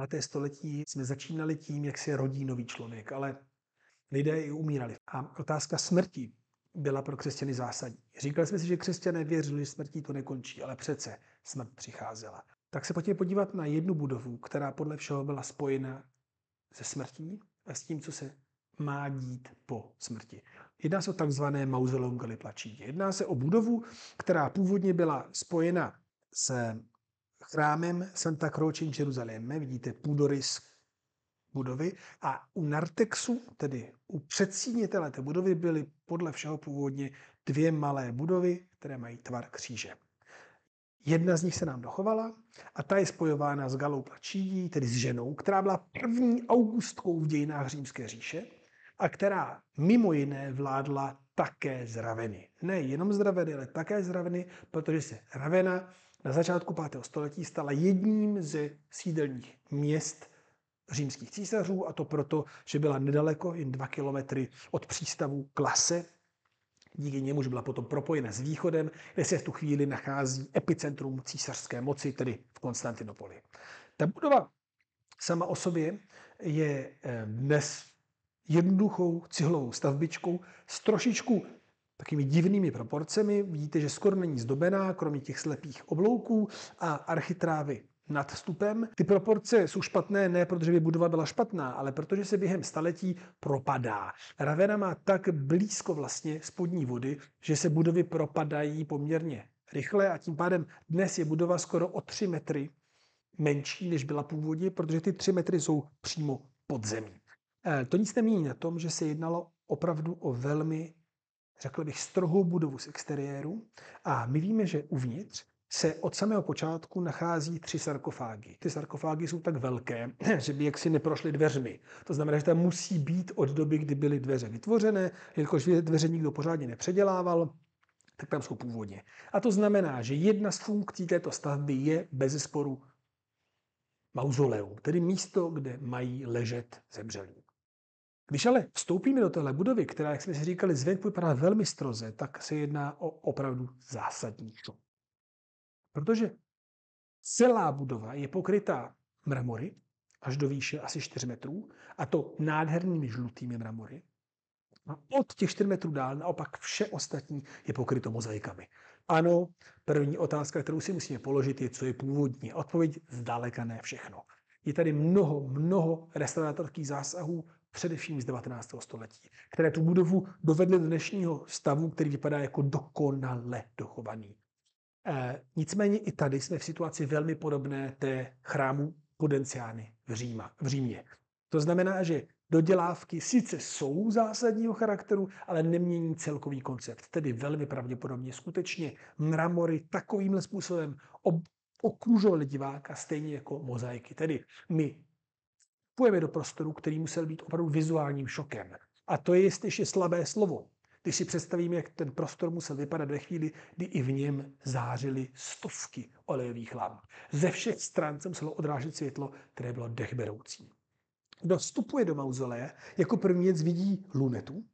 5. století jsme začínali tím, jak se rodí nový člověk, ale lidé i umírali. A otázka smrti byla pro křesťany zásadní. Říkali jsme si, že křesťané věřili, že smrtí to nekončí, ale přece smrt přicházela. Tak se pojďme podívat na jednu budovu, která podle všeho byla spojena se smrtí a s tím, co se má dít po smrti. Jedná se o takzvané mauzoleum Galiplačídě. Jedná se o budovu, která původně byla spojena s chrámem Santa Croce in Jeruzaléme. Vidíte půdorys budovy. A u nartexu, tedy u předsínitele té budovy, byly podle všeho původně 2 malé budovy, které mají tvar kříže. Jedna z nich se nám dochovala a ta je spojována s Galou Placidí, tedy s ženou, která byla první augustkou v dějinách Římské říše a která mimo jiné vládla také z Raveny. Ne jenom z Raveny, ale také z Raveny, protože se Ravenna na začátku 5. století stala jedním ze sídelních měst římských císařů, a to proto, že byla nedaleko, jen 2 kilometry od přístavu Klase. Díky němuž byla potom propojena s východem, kde se v tu chvíli nachází epicentrum císařské moci, tedy v Konstantinopoli. Ta budova sama o sobě je dnes jednoduchou cihlovou stavbičkou s trošičku takými divnými proporcemi. Vidíte, že skoro není zdobená, kromě těch slepých oblouků a architrávy nad vstupem. Ty proporce jsou špatné ne protože by budova byla špatná, ale protože se během staletí propadá. Ravenna má tak blízko vlastně spodní vody, že se budovy propadají poměrně rychle a tím pádem dnes je budova skoro o 3 metry menší, než byla původně, protože ty 3 metry jsou přímo pod zemí. To nic nemění na tom, že se jednalo opravdu o velmi, řekl bych, strohou budovu z exteriéru a my víme, že uvnitř se od samého počátku nachází 3 sarkofágy. Ty sarkofágy jsou tak velké, že by jaksi neprošly dveřmi. To znamená, že tam musí být od doby, kdy byly dveře vytvořené, jelikož dveře nikdo pořádně nepředělával, tak tam jsou původně. A to znamená, že jedna z funkcí této stavby je bezesporu mauzoleum, tedy místo, kde mají ležet zemřelí. Když ale vstoupíme do téhle budovy, která, jak jsme si říkali, zvenku vypadá velmi stroze, tak se jedná o opravdu zásadní šok. Protože celá budova je pokrytá mramory až do výše asi 4 metrů, a to nádhernými žlutými mramory. A od těch 4 metrů dál naopak vše ostatní je pokryto mozaikami. Ano, první otázka, kterou si musíme položit, je, co je původní. Odpověď zdaleka ne všechno. Je tady mnoho restauratorských zásahů, především z 19. století, které tu budovu dovedly do dnešního stavu, který vypadá jako dokonale dochovaný. Nicméně i tady jsme v situaci velmi podobné té chrámu Pudenciány v Římě. To znamená, že dodělávky sice jsou zásadního charakteru, ale nemění celkový koncept. Tedy velmi pravděpodobně skutečně mramory takovýmhle způsobem okružovaly diváka stejně jako mozaiky. Tedy my půjdeme do prostoru, který musel být opravdu vizuálním šokem. A to je ještě slabé slovo. Když si představíme, jak ten prostor musel vypadat ve chvíli, kdy i v něm zářily stovky olejových lamp. Ze všech stran se muselo odrážet světlo, které bylo dechberoucí. Kdo vstupuje do mauzoleje, jako první věc vidí lunetu,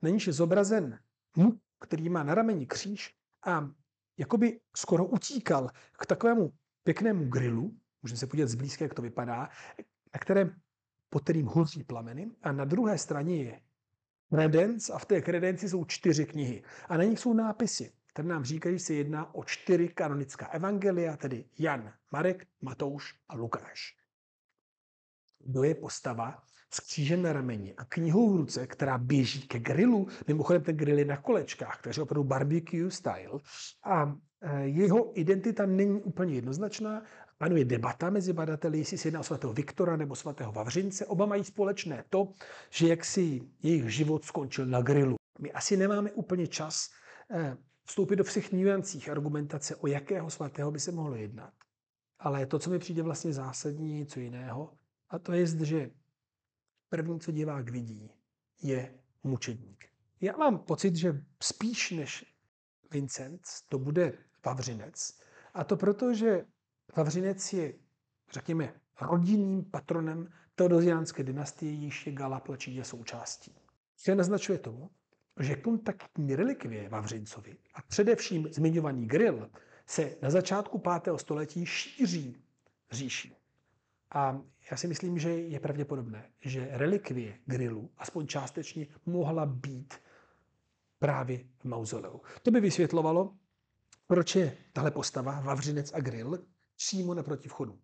na níž je zobrazen muž, který má na rameni kříž a jakoby skoro utíkal k takovému pěknému grilu, můžeme se podívat zblízka, jak to vypadá, pod kterým hoří plameny, a na druhé straně je kredenc a v té kredenci jsou 4 knihy. A na nich jsou nápisy, které nám říkají, že se jedná o 4 kanonická evangelia, tedy Jan, Marek, Matouš a Lukáš. Kdo je postava s křížem na rameni a knihou v ruce, která běží ke grilu, mimochodem ten grill je na kolečkách, takže opravdu barbecue style, a jeho identita není úplně jednoznačná. Panuje debata mezi badateli, jestli se jedná o svatého Viktora nebo svatého Vavřince. Oba mají společné to, že jaksi jejich život skončil na grilu. My asi nemáme úplně čas vstoupit do všech nuancích argumentace, o jakého svatého by se mohlo jednat. Ale to, co mi přijde vlastně zásadní, je něco jiného. A to je, že první, co divák vidí, je mučedník. Já mám pocit, že spíš než Vincent to bude Vavřinec. A to proto, že Vavřinec je, řekněme, rodinným patronem teodosiánské dynastie, již je Galla Placidia součástí. Co naznačuje tomu, že kontaktní relikvie Vavřincovi a především zmiňovaný grill se na začátku 5. století šíří říší. A já si myslím, že je pravděpodobné, že relikvie grilu aspoň částečně mohla být právě v mauzoleu. To by vysvětlovalo, proč je tahle postava, Vavřinec a grill, přímo naproti vchodu.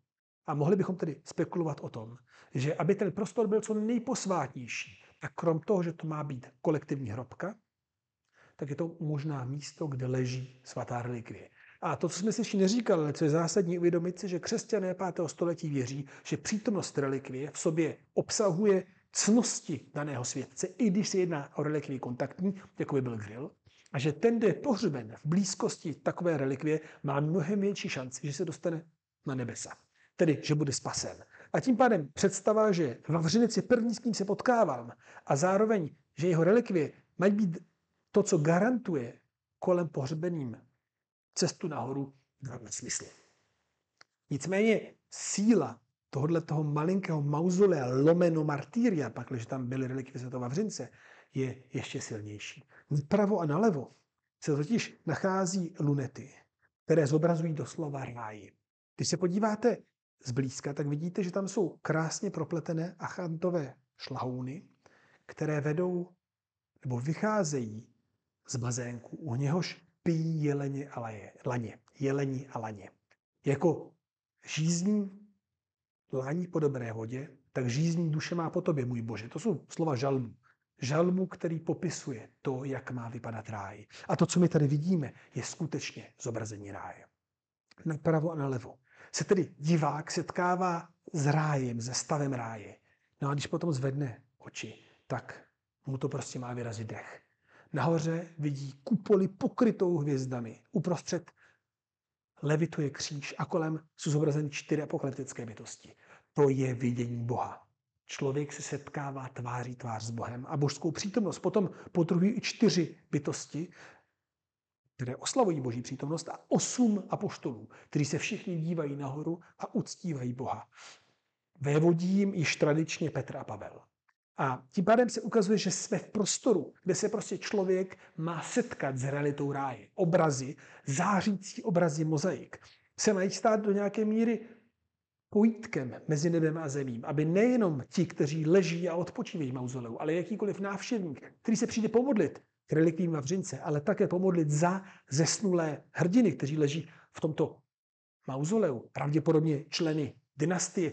A mohli bychom tedy spekulovat o tom, že aby ten prostor byl co nejposvátnější, tak krom toho, že to má být kolektivní hrobka, tak je to možná místo, kde leží svatá relikvie. A to, co jsme si ještě neříkali, ale co je zásadní uvědomit si, že křesťané 5. století věří, že přítomnost relikvie v sobě obsahuje ctnosti daného světce, i když se jedná o relikvii kontaktní, jako by byl grill, a že ten, kdo je pohřben v blízkosti takové relikvie, má mnohem větší šanci, že se dostane na nebesa. Tedy, že bude spasen. A tím pádem představa, že Vavřinec je první, s kým se potkávám, a zároveň, že jeho relikvie mají být to, co garantuje kolem pohřbeným cestu nahoru, dává smysl. Nicméně síla toho malinkého mauzolea lomeno martýria, pak, když tam byly relikvie svatého Vavřince, je ještě silnější. Vpravo a nalevo se totiž nachází lunety, které zobrazují doslova ráj. Když se podíváte zblízka, tak vidíte, že tam jsou krásně propletené achantové šlahouny, které vedou nebo vycházejí z bazénku, u něhož pijí jeleni a laně. Jako žízní laň po dobré vodě, tak žízní duše má po tobě, můj Bože. To jsou slova žalmu. Žalmu, který popisuje to, jak má vypadat ráj. A to, co my tady vidíme, je skutečně zobrazení ráje. Napravo a nalevo se tedy divák setkává s rájem, se stavem ráje. No a když potom zvedne oči, tak mu to prostě má vyrazit dech. Nahoře vidí kupoli pokrytou hvězdami. Uprostřed levituje kříž a kolem jsou zobrazeny 4 apokalyptické bytosti. To je vidění Boha. Člověk se setkává tváří tvář s Bohem a božskou přítomnost. Potom potřebují i 4 bytosti, které oslavují boží přítomnost, a 8 apoštolů, kteří se všichni dívají nahoru a uctívají Boha. Vévodí jim již tradičně Petr a Pavel. A tím pádem se ukazuje, že jsme v prostoru, kde se prostě člověk má setkat s realitou ráje. Obrazy, zářící obrazy mozaik, se mají stát do nějaké míry pojítkem mezi nebem a zemím, aby nejenom ti, kteří leží a odpočívají v mauzoleu, ale jakýkoliv návštěvník, který se přijde pomodlit k relikvím Vavřince, ale také pomodlit za zesnulé hrdiny, kteří leží v tomto mauzoleu, pravděpodobně členy dynastie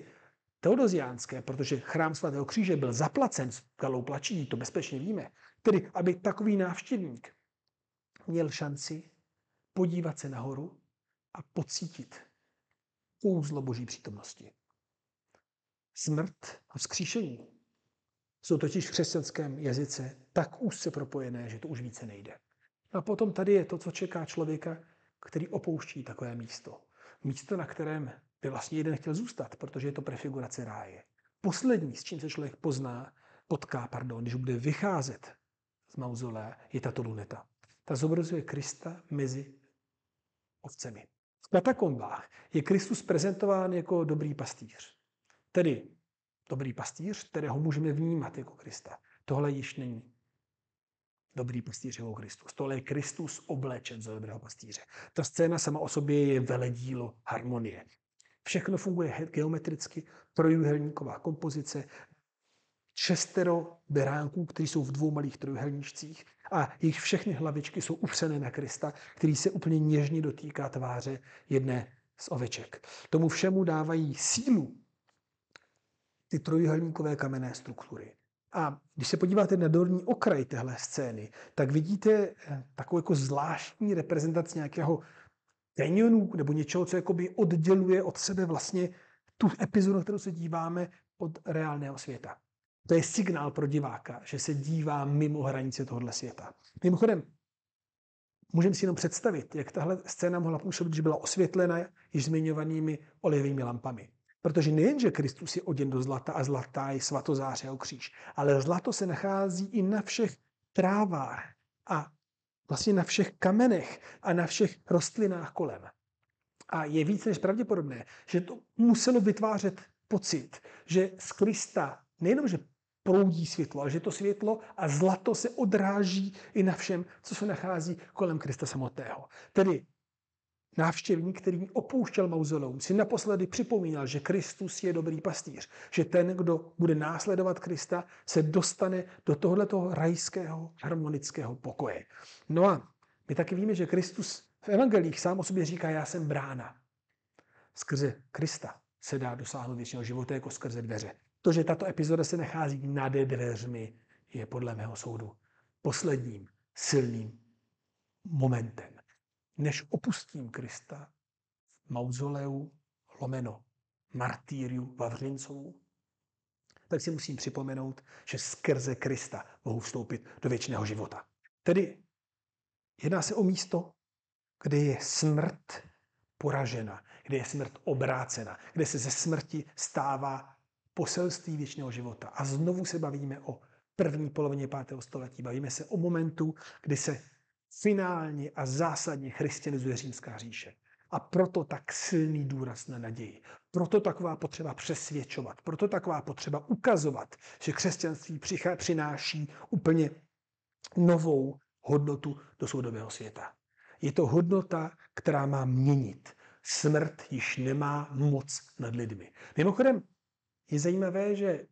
teodoziánské, protože chrám svatého kříže byl zaplacen s galou plačí, to bezpečně víme. Tedy, aby takový návštěvník měl šanci podívat se nahoru a pocítit kouzlo boží přítomnosti. Smrt a vzkříšení jsou totiž v křesťanském jazyce tak úzce propojené, že to už více nejde. A potom tady je to, co čeká člověka, který opouští takové místo. Místo, na kterém by vlastně jeden chtěl zůstat, protože je to prefigurace ráje. Poslední, s čím se člověk potká, když bude vycházet z mauzolea, je tato luneta. Ta zobrazuje Krista mezi ovcemi. V katakombách je Kristus prezentován jako dobrý pastýř. Tedy dobrý pastýř, kterého můžeme vnímat jako Krista. Tohle již není dobrý pastýř jako Kristus. Tohle je Kristus oblečen za dobrého pastýře. Ta scéna sama o sobě je veledílo harmonie. Všechno funguje geometricky, trojúhelníková kompozice, 6 beránků, kteří jsou v 2 malých trojúhelníčcích, a jejich všechny hlavičky jsou upřené na Krista, který se úplně něžně dotýká tváře jedné z oveček. Tomu všemu dávají sílu ty trojúhelníkové kamenné struktury. A když se podíváte na dolní okraj téhle scény, tak vidíte takovou jako zvláštní reprezentaci nějakého kanionu nebo něčeho, co jakoby odděluje od sebe vlastně tu epizodu, na kterou se díváme, od reálného světa. To je signál pro diváka, že se dívá mimo hranice tohohle světa. Mimochodem, můžeme si jenom představit, jak tahle scéna mohla působit, že byla osvětlena již zmiňovanými olivovými lampami. Protože nejenže Kristus je oděn do zlata a zlatá je svatozář jeho kříž, ale zlato se nachází i na všech trávách a vlastně na všech kamenech a na všech rostlinách kolem. A je více než pravděpodobné, že to muselo vytvářet pocit, že z Krista nejenom, že proudí světlo, ale že to světlo a zlato se odráží i na všem, co se nachází kolem Krista samotného. Tedy Návštěvník, který opouštěl mauzoleum, si naposledy připomínal, že Kristus je dobrý pastýř, že ten, kdo bude následovat Krista, se dostane do tohoto rajského harmonického pokoje. No a my taky víme, že Kristus v evangelích sám o sobě říká, já jsem brána. Skrze Krista se dá dosáhnout věčného života jako skrze dveře. To, že tato epizoda se nachází nad dveřmi, je podle mého soudu posledním silným momentem. Než opustím Krista v mauzoleu lomeno martýriu Vavřincovu, tak si musím připomenout, že skrze Krista mohu vstoupit do věčného života. Tedy jedná se o místo, kde je smrt poražena, kde je smrt obrácena, kde se ze smrti stává poselství věčného života. A znovu se bavíme o první polovině 5. století. Bavíme se o momentu, kdy se finálně a zásadně christianizuje římská říše. A proto tak silný důraz na naději. Proto taková potřeba přesvědčovat. Proto taková potřeba ukazovat, že křesťanství přináší úplně novou hodnotu do soudobého světa. Je to hodnota, která má měnit. Smrt již nemá moc nad lidmi. Mimochodem, je zajímavé, že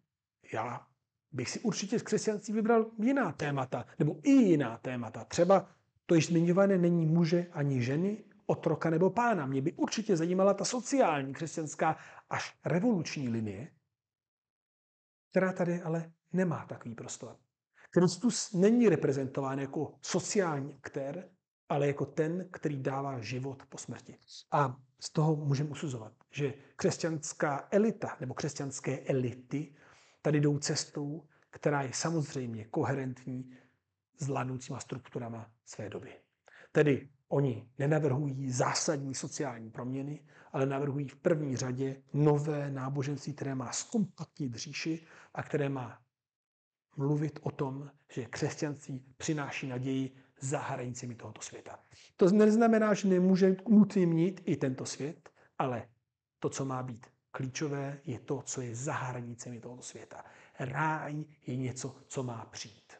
já bych si určitě z křesťanství vybral jiná témata, nebo i jiná témata. Třeba to již zmiňované není muže ani ženy, otroka nebo pána. Mě by určitě zajímala ta sociální, křesťanská až revoluční linie, která tady ale nemá takový prostor. Kristus není reprezentován jako sociální aktér, ale jako ten, který dává život po smrti. A z toho můžeme usuzovat, že křesťanská elita nebo křesťanské elity tady jdou cestou, která je samozřejmě koherentní s vládnoucíma strukturama své doby. Tedy oni nenavrhují zásadní sociální proměny, ale navrhují v první řadě nové náboženství, které má zkompletnit říši a které má mluvit o tom, že křesťanství přináší naději za hranicemi tohoto světa. To neznamená, že nemůže nutně mít i tento svět, ale to, co má být klíčové, je to, co je za hranicemi tohoto světa. Ráj je něco, co má přijít.